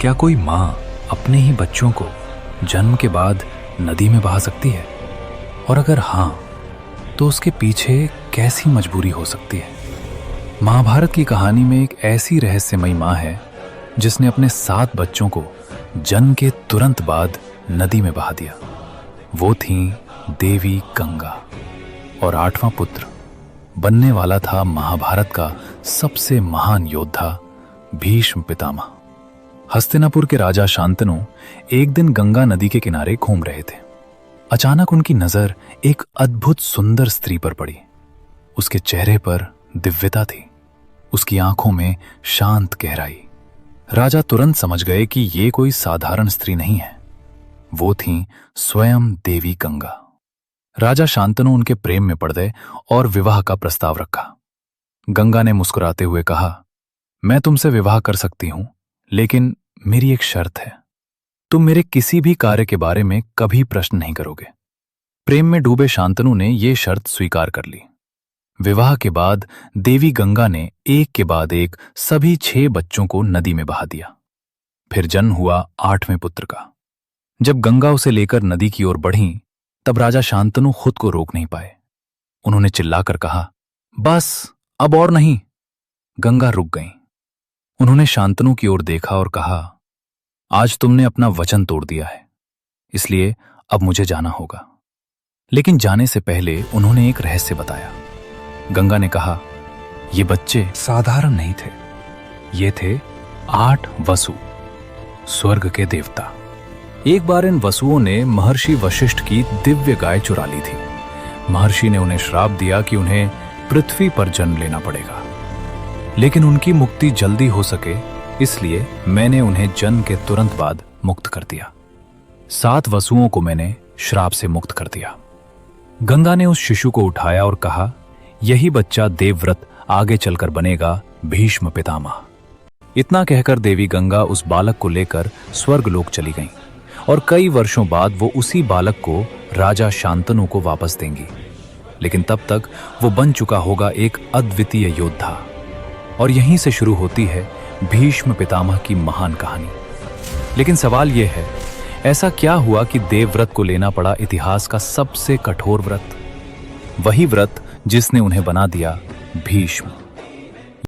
क्या कोई माँ अपने ही बच्चों को जन्म के बाद नदी में बहा सकती है? और अगर हाँ, तो उसके पीछे कैसी मजबूरी हो सकती है? महाभारत की कहानी में एक ऐसी रहस्यमयी माँ है जिसने अपने 7 बच्चों को जन्म के तुरंत बाद नदी में बहा दिया। वो थीं देवी गंगा, और 8वां पुत्र बनने वाला था महाभारत का सबसे महान योद्धा भीष्म पितामह। हस्तिनापुर के राजा शांतनु एक दिन गंगा नदी के किनारे घूम रहे थे। अचानक उनकी नजर एक अद्भुत सुंदर स्त्री पर पड़ी। उसके चेहरे पर दिव्यता थी, उसकी आंखों में शांत गहराई। राजा तुरंत समझ गए कि ये कोई साधारण स्त्री नहीं है, वो थीं स्वयं देवी गंगा। राजा शांतनु उनके प्रेम में पड़ गए और विवाह का प्रस्ताव रखा। गंगा ने मुस्कुराते हुए कहा, मैं तुमसे विवाह कर सकती हूं, लेकिन मेरी एक शर्त है। तुम मेरे किसी भी कार्य के बारे में कभी प्रश्न नहीं करोगे। प्रेम में डूबे शांतनु ने यह शर्त स्वीकार कर ली। विवाह के बाद देवी गंगा ने एक के बाद एक सभी 6 बच्चों को नदी में बहा दिया। फिर जन्म हुआ 8वें पुत्र का। जब गंगा उसे लेकर नदी की ओर बढ़ी, तब राजा शांतनु खुद को रोक नहीं पाए। उन्होंने चिल्लाकर कहा, बस अब और नहीं। गंगा रुक गईं। उन्होंने शांतनु की ओर देखा और कहा, आज तुमने अपना वचन तोड़ दिया है, इसलिए अब मुझे जाना होगा। लेकिन जाने से पहले उन्होंने एक रहस्य बताया। गंगा ने कहा, ये बच्चे साधारण नहीं थे, ये थे 8 वसु, स्वर्ग के देवता। एक बार इन वसुओं ने महर्षि वशिष्ठ की दिव्य गाय चुरा ली थी। महर्षि ने उन्हें श्राप दिया कि उन्हें पृथ्वी पर जन्म लेना पड़ेगा, लेकिन उनकी मुक्ति जल्दी हो सके, इसलिए मैंने उन्हें जन्म के तुरंत बाद मुक्त कर दिया। 7 वसुओं को मैंने श्राप से मुक्त कर दिया। गंगा ने उस शिशु को उठाया और कहा, यही बच्चा देवव्रत आगे चलकर बनेगा भीष्म पितामह। इतना कहकर देवी गंगा उस बालक को लेकर स्वर्गलोक चली गईं, और कई वर्षों बाद वो उसी बालक को राजा शांतनु को वापस देंगी। लेकिन तब तक वो बन चुका होगा एक अद्वितीय योद्धा। और यहीं से शुरू होती है भीष्म पितामह की महान कहानी। लेकिन सवाल यह है, ऐसा क्या हुआ कि देवव्रत को लेना पड़ा इतिहास का सबसे कठोर व्रत, वही व्रत जिसने उन्हें बना दिया भीष्म।